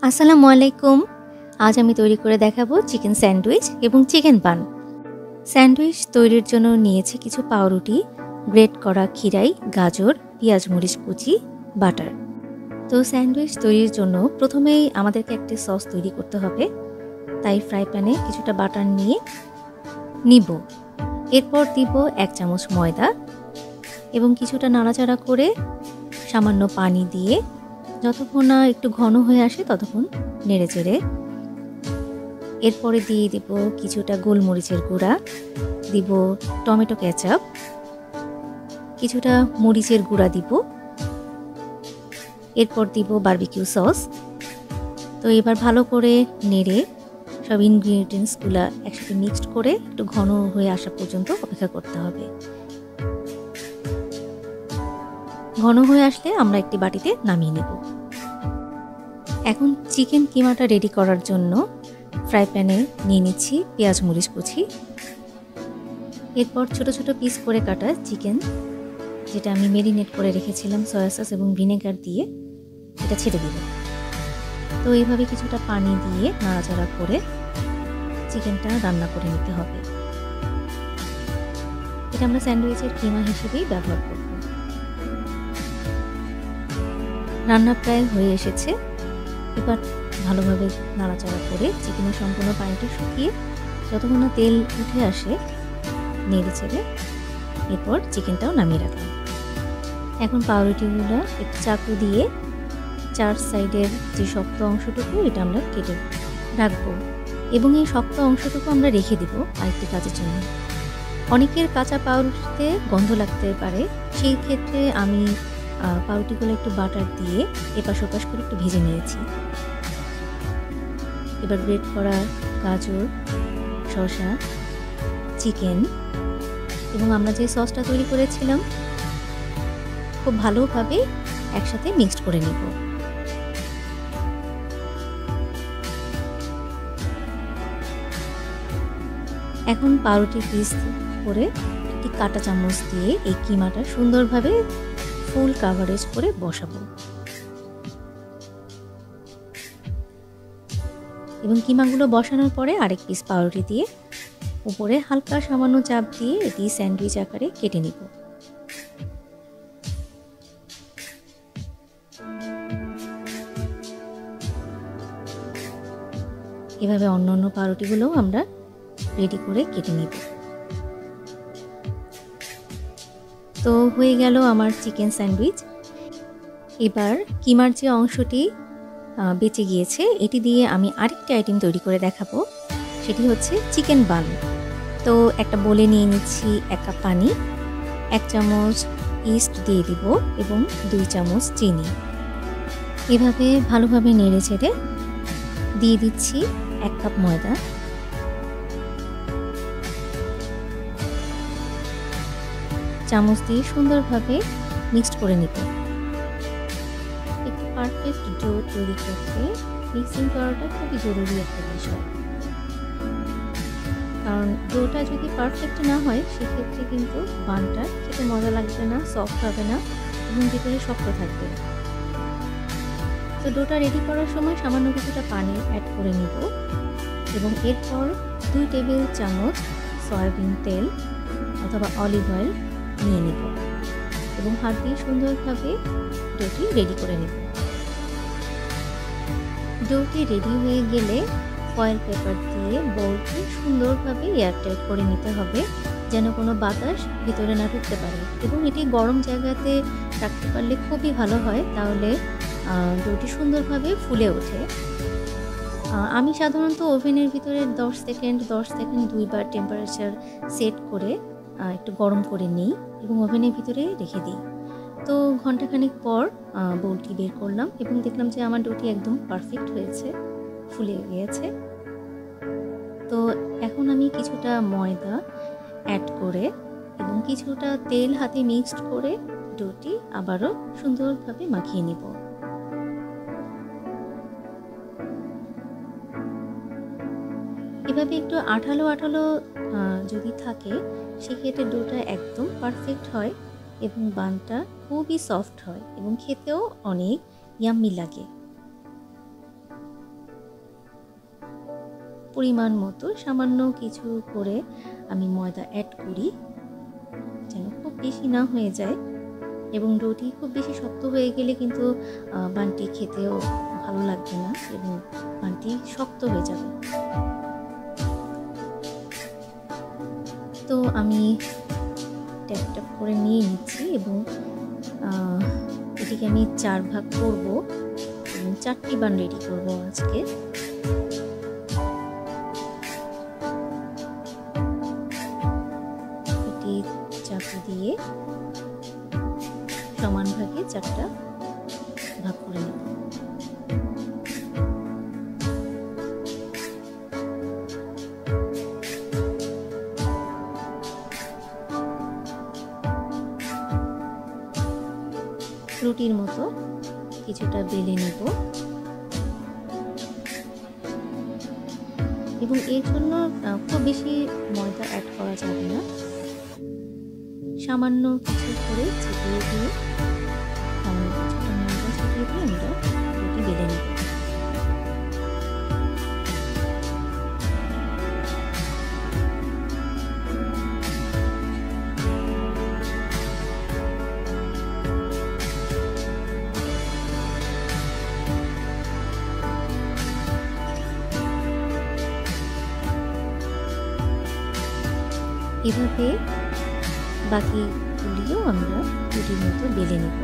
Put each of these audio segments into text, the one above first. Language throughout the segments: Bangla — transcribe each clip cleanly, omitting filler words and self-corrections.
আসসালামু আলাইকুম। আজ আমি তৈরি করে দেখাবো চিকেন স্যান্ডউইচ এবং চিকেন বান। স্যান্ডউইচ তৈরির জন্য নিয়েছি কিছু পাউরুটি, গ্রেট করা খিরাই, গাজর, পেঁয়াজ মরিচ কুচি, বাটার। তো স্যান্ডউইচ তৈরির জন্য প্রথমেই আমাদেরকে একটি সস তৈরি করতে হবে। তাই ফ্রাই প্যানে কিছুটা বাটার নিয়ে নিব। এরপর দিব 1 চামচ ময়দা এবং কিছুটা নাড়াচাড়া করে সামান্য পানি দিয়ে যতক্ষণ না একটু ঘন হয়ে আসে ততক্ষণ নেড়েচেড়ে এরপরে দিয়ে দিব কিছুটা গোলমরিচের গুঁড়া, দিব টমেটো কেচাপ, কিছুটা মরিচের গুঁড়া দিব, এরপর দিব বারবিকিউ সস। তো এবার ভালো করে নেড়ে সব ইনগ্রিডিয়েন্টসগুলো একসাথে মিক্সড করে একটু ঘন হয়ে আসা পর্যন্ত অপেক্ষা করতে হবে। ঘন হয়ে আসলে আমরা একটি বাটিতে নামিয়ে নেব। এখন চিকেন কিমাটা রেডি করার জন্য ফ্রাই প্যানে নিয়ে নিচ্ছি পেঁয়াজ মরিচ কুচি, এরপর ছোট ছোট পিস করে কাটা চিকেন যেটা আমি মেরিনেট করে রেখেছিলাম সয়া সস এবং ভিনেগার দিয়ে, এটা ছেড়ে দিব। তো এইভাবে কিছুটা পানি দিয়ে নাড়াচাড়া করে চিকেনটা রান্না করে নিতে হবে। এটা আমরা স্যান্ডউইচের কিমা হিসেবেই ব্যবহার করব। রান্না প্রায় হয়ে এসেছে। এবার ভালোভাবে নাড়াচাড়া করে চিকেনের সম্পূর্ণ পানিটা শুকিয়ে যতক্ষণ না তেল উঠে আসে নেড়ে চেড়ে এরপর চিকেনটাও নামিয়ে রাখলাম। এখন পাউরুটিগুলো একটু চাকু দিয়ে 4 সাইডের যে শক্ত অংশটুকু এটা আমরা কেটে রাখবো এবং এই শক্ত অংশটুকু আমরা রেখে দিব আরেকটি কাজের জন্য। অনেকের কাঁচা পাউরুটিতে গন্ধ লাগতে পারে, সেই ক্ষেত্রে আমি পাউরুটিগুলো একটু বাটার দিয়ে এপাশ ওপাশ করে একটু ভেজে নিয়েছি। এবার গ্রেট করা গাজর, শসা, চিকেন এবং আমরা যে সসটা তৈরি করেছিলাম খুব ভালোভাবে একসাথে মিক্সড করে নেব। এখন পাউরুটি পিস করে একটি কাঁটা চামচ দিয়ে এই কিমাটা সুন্দরভাবে ফুল কাভারেজ করে বসাবো এবং কিমাগুলো বসানোর পরে আরেক পিস পাউরুটি দিয়ে উপরে হালকা সামান্য চাপ দিয়ে এটি স্যান্ডউইচ আকারে কেটে নিব। এভাবে অন্য পাউরুটিগুলোও আমরা রেডি করে কেটে নিব। তো হয়ে গেল আমার চিকেন স্যান্ডউইচ। এবার কিমার যে অংশটি বেঁচে গিয়েছে এটি দিয়ে আমি আরেকটি আইটেম তৈরি করে দেখাবো, সেটি হচ্ছে চিকেন বান। তো একটা বোলে নিয়ে নিচ্ছি 1 কাপ পানি, 1 চামচ ইস্ট দিয়ে দিব এবং 2 চামচ চিনি। এভাবে ভালোভাবে নেড়ে চেড়ে দিয়ে দিচ্ছি 1 কাপ ময়দা, চামচ দিয়ে সুন্দরভাবে মিক্সড করে নিব। একটি পারফেক্ট ডো তৈরি করতে মিক্সিং করাটা খুবই জরুরি একটা বিষয়, কারণ ডোটা যদি পারফেক্ট না হয় সেক্ষেত্রে কিন্তু বানটা খেতে মজা লাগবে না, সফট হবে না এবং ভিতরে শক্ত থাকবে। তো ডোটা রেডি করার সময় সামান্য কিছুটা পানি অ্যাড করে নিব এবং এরপর 2 টেবিল চামচ সয়াবিন তেল অথবা অলিভ অয়েল নিয়ে নেব এবং হাত দিয়ে সুন্দরভাবে ডোটি রেডি করে নেব। ডোটি রেডি হয়ে গেলে ফয়েল পেপার দিয়ে বোলটি সুন্দরভাবে এয়ারটাইট করে নিতে হবে যেন কোনো বাতাস ভিতরে না ঢুকতে পারে এবং এটি গরম জায়গাতে রাখতে পারলে খুবই ভালো হয়, তাহলে ডোটি সুন্দরভাবে ফুলে ওঠে। আমি সাধারণত ওভেনের ভিতরে 10 সেকেন্ড 2বার টেম্পারেচার সেট করে একটু গরম করে নিই এবং ওভেনের ভিতরে রেখে দিই। তো ঘন্টাখানেক পর বোলটি বের করলাম এবং দেখলাম যে আমার ডোটি একদম পারফেক্ট হয়েছে, ফুলে গিয়েছে। তো এখন আমি কিছুটা ময়দা অ্যাড করে এবং কিছুটা তেল হাতে মিক্সড করে ডোটি আবারও সুন্দরভাবে মাখিয়ে নিব। এভাবে একটু আঠালো আঠালো যদি থাকে সেক্ষেত্রে ডোটা একদম পারফেক্ট হয় এবং বানটা খুবই সফট হয় এবং খেতেও অনেক ইয়াম্মি লাগে। পরিমাণ মতো সামান্য কিছু করে আমি ময়দা অ্যাড করি, যেন খুব বেশি না হয়ে যায়। এবং ডোটি খুব বেশি শক্ত হয়ে গেলে কিন্তু বানটি খেতেও ভালো লাগবে না এবং বানটি শক্ত হয়ে যাবে। তো আমি ট্যাপ ট্যাপ করে নিয়ে নিচ্ছি এবং এটিকে আমি 4 ভাগ করব এবং 4টি বান রেডি করব আজকে। এটি চাকু দিয়ে সমান ভাগে 4টা ভাগ করে নেব। রুটির মতো কিছুটা বেলে নেব এবং এর জন্য খুব বেশি ময়দা অ্যাড করা যাবে না, সামান্য কিছু করে ছিটিয়ে দিয়ে সামান্য কিছুটা ময়দা ছিটিয়ে দিয়ে আমরা রুটি বেলে নেব। এভাবে বাকিগুলিও আমরা রুটির মতো বেলে নেব।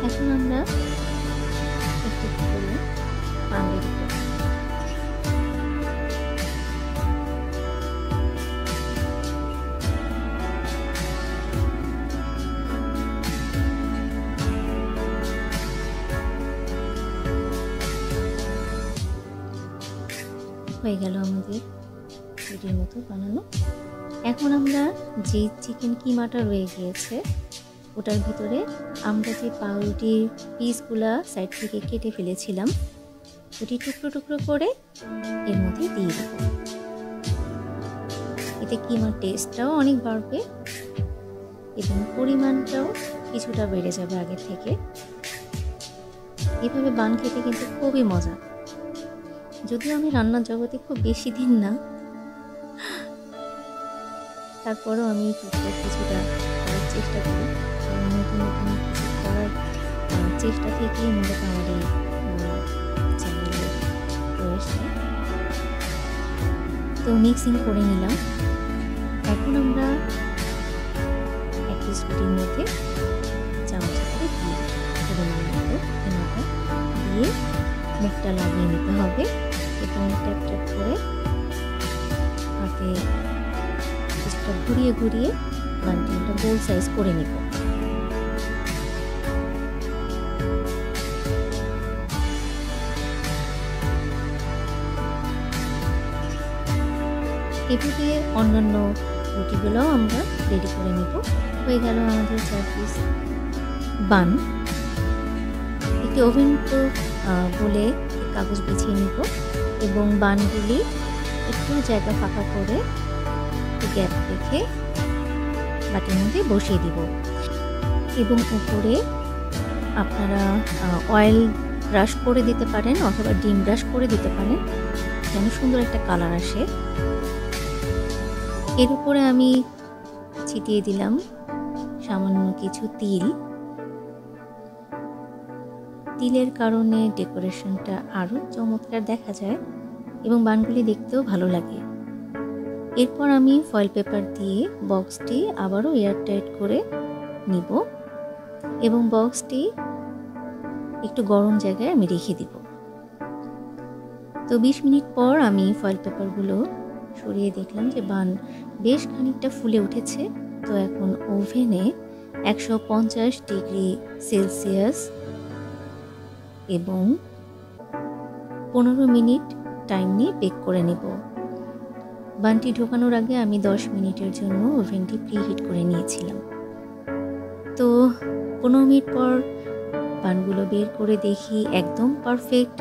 এখন আমরা একটু করে পান রেডি করব। হয়ে গেল আমাদের রুটির মতো বানানো। এখন আমরা যে চিকেন কিমাটা রয়ে গিয়েছে ওটার ভিতরে আমরা যে পাউরুটির পিসগুলা সাইড থেকে কেটে ফেলেছিলাম ওটি টুকরো টুকরো করে এর মধ্যে দিয়ে দেব। এতে কিমার টেস্টটাও অনেক বাড়বে এবং পরিমাণটাও কিছুটা বেড়ে যাবে আগের থেকে। এভাবে বান খেতে কিন্তু খুবই মজা। যদিও আমি রান্নার জগতে খুব বেশি দিন না, তারপরেও আমি টুকটাক কিছুটা করার চেষ্টা করি। নতুন নতুন কিছু করার চেষ্টা থেকেই মূলত আমার এই চ্যানেলে রয়েছে। তো মিক্সিং করে নিলাম। এখন আমরা এক পিস রুটির মধ্যে চামচ করে দিয়ে পরিমাণ মতো কিমাটা দিয়ে মুখটা লাগিয়ে নিতে হবে এবং ট্যাপ ট্যাপ করে হাতে কিছুটা ঘুরিয়ে ঘুরিয়ে বানটি আমরা গোল সাইজ করে নেব। এভাবে অন্যান্য রুটিগুলোও আমরা রেডি করে নেব। হয়ে গেল আমাদের 4 পিস বান। একটি ওভেন প্রুফ বলে কাগজ বিছিয়ে নেব এবং বানগুলি একটু জায়গা ফাঁকা করে গ্যাপ রেখে বাটির মধ্যে বসিয়ে দিব এবং উপরে আপনারা অয়েল ব্রাশ করে দিতে পারেন অথবা ডিম ব্রাশ করে দিতে পারেন যেন সুন্দর একটা কালার আসে। এর উপরে আমি ছিটিয়ে দিলাম সামান্য কিছু তিল। তিলের কারণে ডেকোরেশনটা আরও চমৎকার দেখা যায় এবং বানগুলি দেখতেও ভালো লাগে। এরপর আমি ফয়েল পেপার দিয়ে বক্সটি আবারও এয়ারটাইট করে নিব এবং বক্সটি একটু গরম জায়গায় আমি রেখে দিব। তো 20 মিনিট পর আমি ফয়েল পেপারগুলো সরিয়ে দেখলাম যে বান বেশ খানিকটা ফুলে উঠেছে। তো এখন ওভেনে 150 ডিগ্রি সেলসিয়াস এবং 15 মিনিট টাইম নিয়ে বেক করে নেব। বানটি ঢোকানোর আগে আমি 10 মিনিটের জন্য ওভেনটি প্রিহিট করে নিয়েছিলাম। তো 15 মিনিট পর বানগুলো বের করে দেখি একদম পারফেক্ট,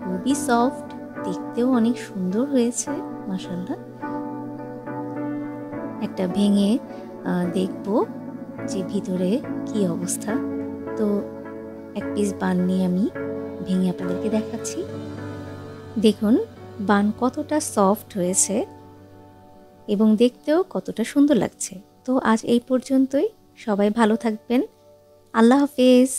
খুবই সফট, দেখতেও অনেক সুন্দর হয়েছে মাশাআল্লাহ। একটা ভেঙে দেখব যে ভিতরে কি অবস্থা। তো এক পিস বান নিয়ে আমি ভেঙে আপনাদেরকে দেখাচ্ছি। দেখুন বান কতটা সফট হয়েছে এবং দেখতেও কতটা সুন্দর লাগছে। তো আজ এই পর্যন্তই, সবাই ভালো থাকবেন। আল্লাহ হাফেজ।